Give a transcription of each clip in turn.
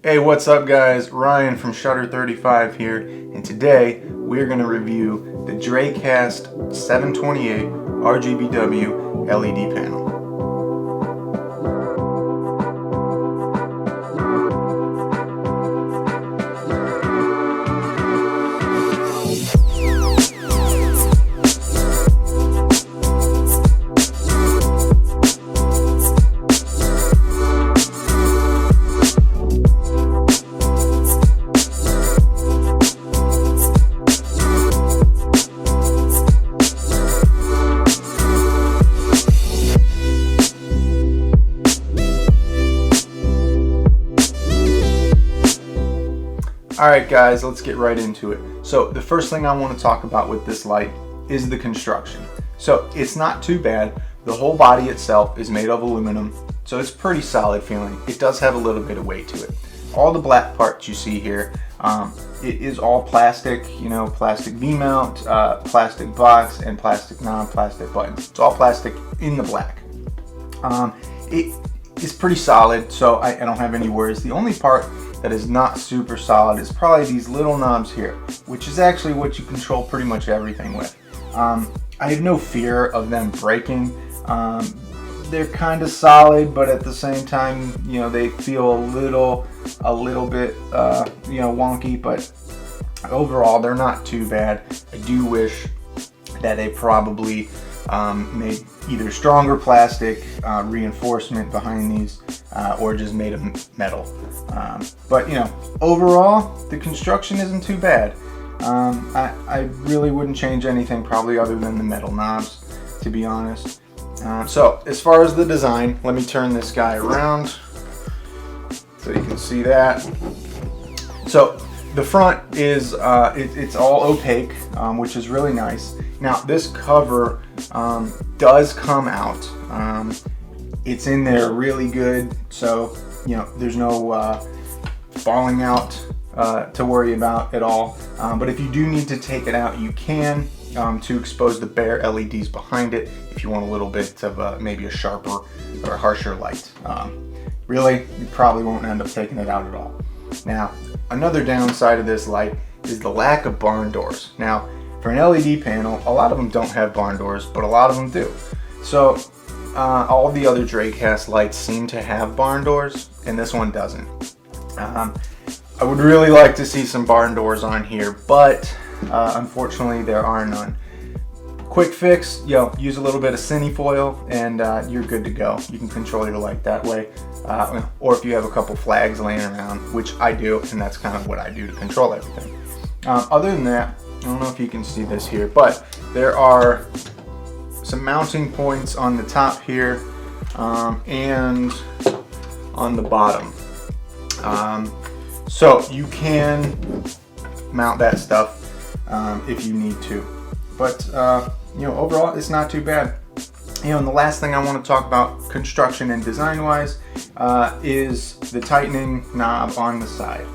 Hey, what's up guys? Ryan from Shutter35 here, and today we're going to review the Dracast 728 RGBW LED panel. Alright guys, let's get right into it. So the first thing I want to talk about with this light is the construction. So it's not too bad. The whole body itself is made of aluminum, so it's pretty solid feeling. It does have a little bit of weight to it. All the black parts you see here, it is all plastic, plastic V-mount, plastic box, and plastic non-plastic buttons. It's all plastic in the black. It is pretty solid, so I don't have any worries. The only part that is not super solid is probably these little knobs here, which is actually what you control pretty much everything with. I have no fear of them breaking. They're kind of solid, but at the same time, they feel a little bit, wonky, but overall they're not too bad. I do wish that they probably made either stronger plastic reinforcement behind these or just made of metal. But overall the construction isn't too bad. I really wouldn't change anything probably other than the metal knobs, to be honest. So as far as the design, let me turn this guy around so you can see that. So the front is it's all opaque, which is really nice. Now this cover does come out. It's in there really good, so there's no falling out to worry about at all. But if you do need to take it out, you can, to expose the bare LEDs behind it if you want a little bit of maybe a sharper or harsher light. Really, you probably won't end up taking it out at all. Now, another downside of this light is the lack of barn doors. Now, for an LED panel, a lot of them don't have barn doors, but a lot of them do. So all the other Dracast lights seem to have barn doors, and this one doesn't. I would really like to see some barn doors on here, but unfortunately there are none. Quick fix, use a little bit of Cinefoil and you're good to go. You can control your light that way. Or if you have a couple flags laying around, which I do, and that's kind of what I do to control everything. Other than that, I don't know if you can see this here, but there are some mounting points on the top here and on the bottom. So you can mount that stuff if you need to. But overall, it's not too bad. And the last thing I want to talk about construction and design wise is the tightening knob on the side.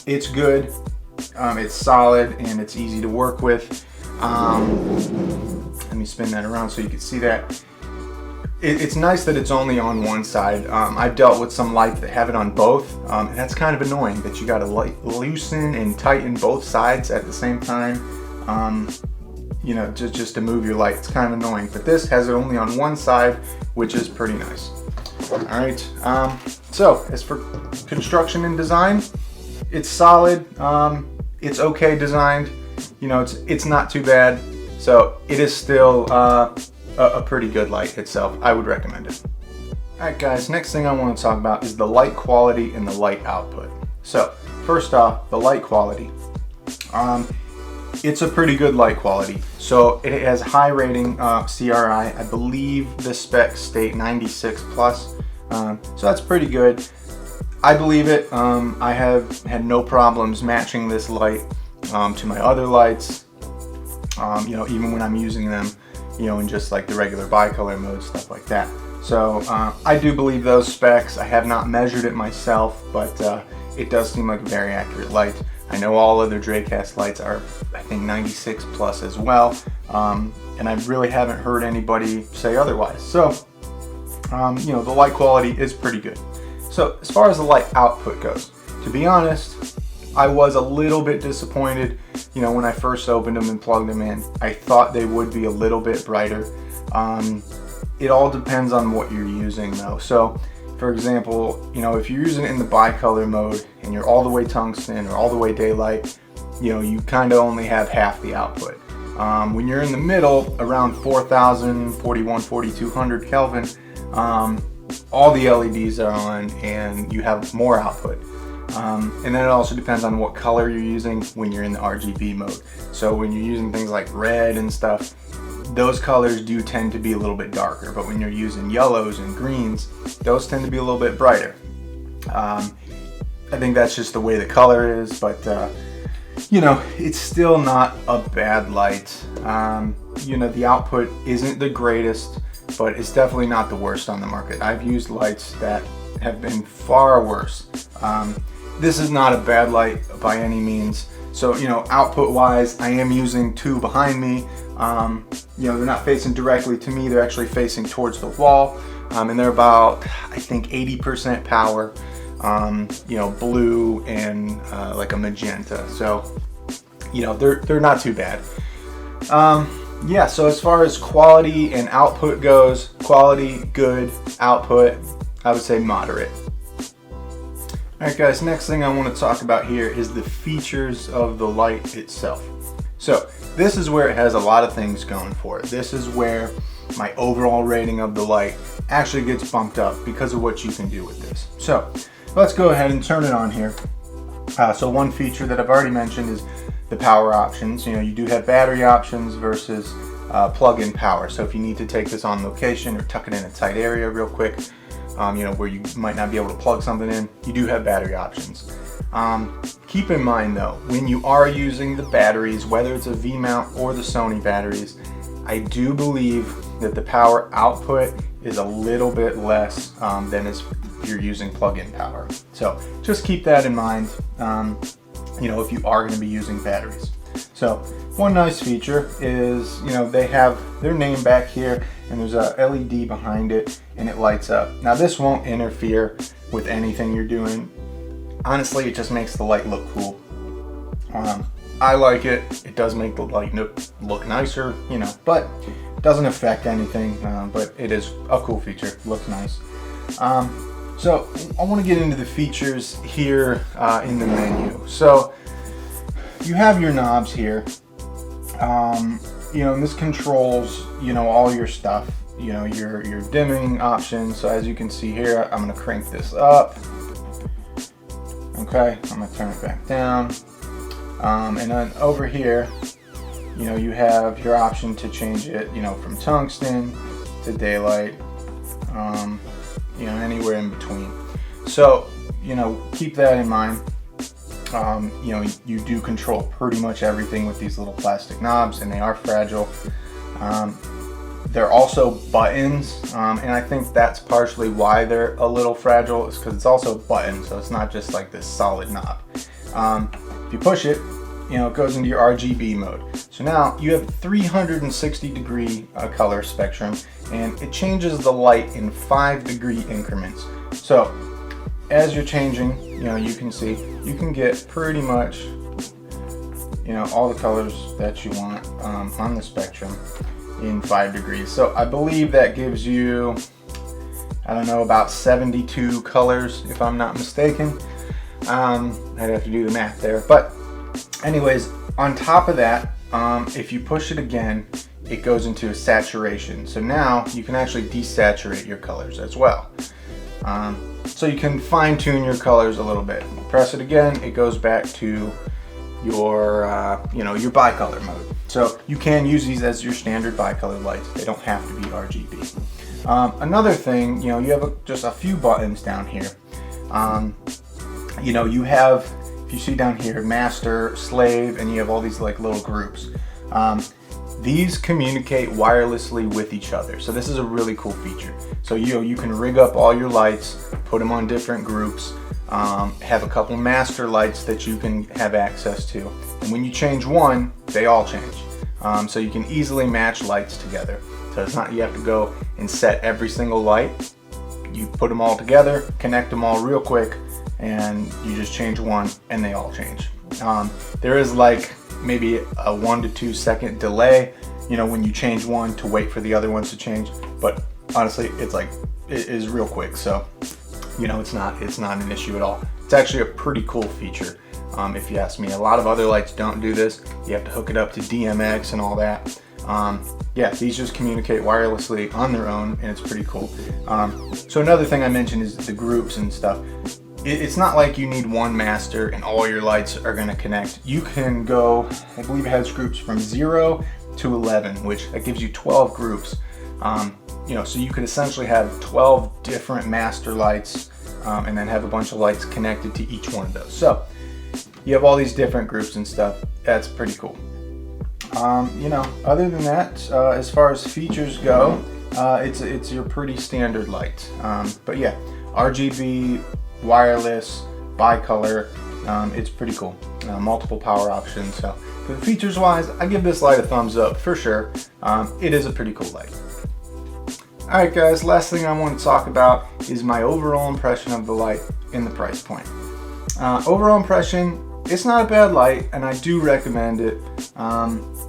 It's good, it's solid, and it's easy to work with. Let me spin that around so you can see that. It's nice that it's only on one side. I've dealt with some lights that have it on both, and that's kind of annoying that you got to loosen and tighten both sides at the same time. Just to move your light. It's kind of annoying, but this has it only on one side, which is pretty nice. Alright, so as for construction and design, it's solid, it's okay designed, it's not too bad, so it is still a pretty good light itself. I would recommend it. Alright guys, next thing I want to talk about is the light quality and the light output. So first off, the light quality. It's a pretty good light quality. So it has high rating CRI. I believe the specs state 96 plus. So that's pretty good. I believe it. I have had no problems matching this light to my other lights. Even when I'm using them, in just like the regular bicolor mode, stuff like that. So I do believe those specs. I have not measured it myself, but it does seem like a very accurate light. I know all other Dracast lights are, I think, 96 plus as well, and I really haven't heard anybody say otherwise. So, the light quality is pretty good. So as far as the light output goes, to be honest, I was a little bit disappointed, you know, when I first opened them and plugged them in. I thought they would be a little bit brighter. It all depends on what you're using though. So for example, you know, if you're using it in the bicolor mode and you're all the way tungsten or all the way daylight, you know, you kind of only have half the output. When you're in the middle, around 4000, 41, 4200 Kelvin, all the LEDs are on and you have more output. And then it also depends on what color you're using when you're in the RGB mode. So when you're using things like red and stuff, those colors do tend to be a little bit darker, but when you're using yellows and greens, those tend to be a little bit brighter. I think that's just the way the color is, but you know, it's still not a bad light. You know, the output isn't the greatest, but it's definitely not the worst on the market. I've used lights that have been far worse. This is not a bad light by any means. So, you know, output wise, I am using two behind me. You know, they're not facing directly to me, they're actually facing towards the wall. And they're about, I think, 80% power. You know, blue and like a magenta. So, you know, they're not too bad. Yeah, so as far as quality and output goes, quality, good, output, I would say moderate. Alright guys, next thing I want to talk about here is the features of the light itself. So this is where it has a lot of things going for it. This is where my overall rating of the light actually gets bumped up because of what you can do with this. So let's go ahead and turn it on here. So one feature that I've already mentioned is the power options. You know, you do have battery options versus plug-in power. So if you need to take this on location or tuck it in a tight area real quick, you know, where you might not be able to plug something in, you do have battery options. Keep in mind though, when you are using the batteries, whether it's a V-mount or the Sony batteries, I do believe that the power output is a little bit less than if you're using plug-in power. So just keep that in mind, you know, if you are going to be using batteries. So one nice feature is, you know, they have their name back here and there's a LED behind it and it lights up. Now this won't interfere with anything you're doing. Honestly, it just makes the light look cool. I like it. It does make the light look nicer, you know, but it doesn't affect anything, but it is a cool feature. It looks nice. So I want to get into the features here in the menu. So you have your knobs here. You know, and this controls, you know, all your stuff. You know, your dimming options. So as you can see here, I'm going to crank this up. Okay, I'm going to turn it back down. And then over here, you know, you have your option to change it, you know, from tungsten to daylight, you know, anywhere in between. So, you know, keep that in mind. You know, you do control pretty much everything with these little plastic knobs, and they are fragile. They're also buttons, and I think that's partially why they're a little fragile, is because it's also buttons, so it's not just like this solid knob. If you push it, you know, it goes into your RGB mode. So now you have 360-degree color spectrum, and it changes the light in 5-degree increments. So as you're changing, you know, you can see you can get pretty much, you know, all the colors that you want on the spectrum in 5 degrees. So I believe that gives you, I don't know, about 72 colors if I'm not mistaken. I'd have to do the math there, but anyways, on top of that, if you push it again, it goes into a saturation. So now you can actually desaturate your colors as well. So you can fine tune your colors a little bit. Press it again, it goes back to your, you know, your bicolor mode. So you can use these as your standard bicolor lights. They don't have to be RGB. Another thing, you know, you have just a few buttons down here. You know, you have, if you see down here, master, slave, and you have all these like little groups. These communicate wirelessly with each other. So this is a really cool feature. So you can rig up all your lights, put them on different groups, have a couple master lights that you can have access to. And when you change one, they all change. So you can easily match lights together. So it's not you have to go and set every single light. You put them all together, connect them all real quick, and you just change one and they all change. There is like maybe a 1 to 2 second delay, you know, when you change one to wait for the other ones to change, but honestly it is real quick, so you know, it's not an issue at all. It's actually a pretty cool feature, if you ask me. A lot of other lights don't do this. You have to hook it up to DMX and all that. Yeah, these just communicate wirelessly on their own, and it's pretty cool. So another thing I mentioned is the groups and stuff. It's not like you need one master and all your lights are going to connect. You can go, I believe it has groups from 0 to 11, which that gives you 12 groups. You know, so you could essentially have 12 different master lights, and then have a bunch of lights connected to each one of those. So you have all these different groups and stuff. That's pretty cool. You know, other than that, as far as features go, it's your pretty standard light. But yeah, RGB, wireless, bicolor, it's pretty cool. Multiple power options. So for the features wise, I give this light a thumbs up for sure. It is a pretty cool light. Alright guys, last thing I want to talk about is my overall impression of the light and the price point. Overall impression, it's not a bad light and I do recommend it.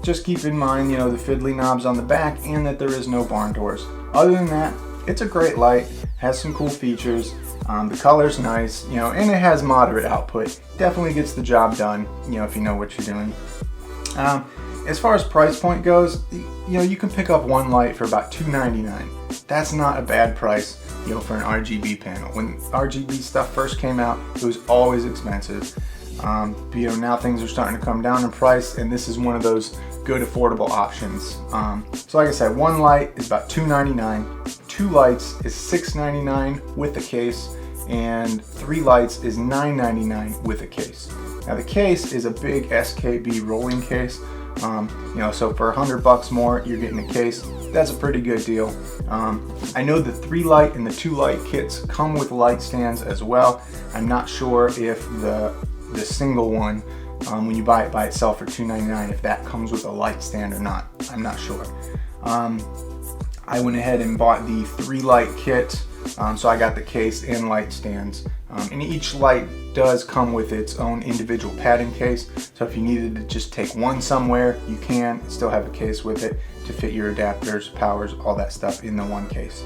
Just keep in mind, you know, the fiddly knobs on the back and that there is no barn doors. Other than that, it's a great light, has some cool features, the color's nice, you know, and it has moderate output. Definitely gets the job done, you know, if you know what you're doing. As far as price point goes, you know, you can pick up one light for about $2.99. That's not a bad price, you know, for an RGB panel. When RGB stuff first came out, it was always expensive. But, you know, now things are starting to come down in price, and this is one of those good affordable options. So like I said, one light is about $2.99, 2 lights is $6.99 with the case, and 3 lights is $9.99 with a case. Now the case is a big SKB rolling case. You know, so for $100 more, you're getting a case. That's a pretty good deal. I know the 3 light and the 2 light kits come with light stands as well. I'm not sure if the single one, when you buy it by itself for $2.99, if that comes with a light stand or not. I'm not sure. I went ahead and bought the 3 light kit, so I got the case and light stands. And each light does come with its own individual padding case, so if you needed to just take one somewhere, you can still have a case with it to fit your adapters, powers, all that stuff in the one case.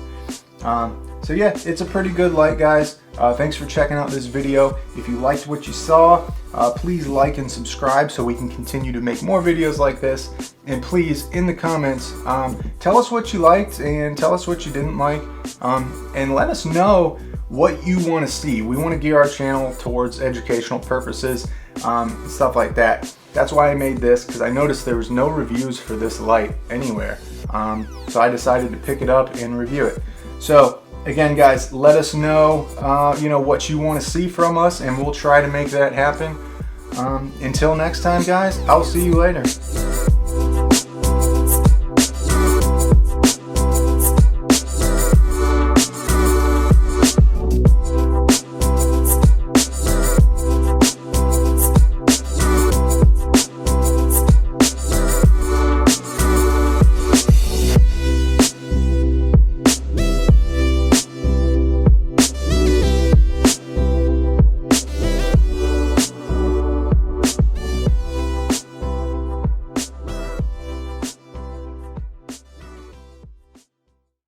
So yeah, it's a pretty good light, guys. Thanks for checking out this video. If you liked what you saw, please like and subscribe so we can continue to make more videos like this. And please, in the comments, tell us what you liked and tell us what you didn't like, and let us know what you want to see. We want to gear our channel towards educational purposes, stuff like that. That's why I made this, because I noticed there was no reviews for this light anywhere. So I decided to pick it up and review it. So again, guys, let us know, you know, what you want to see from us, and we'll try to make that happen. Until next time, guys, I'll see you later.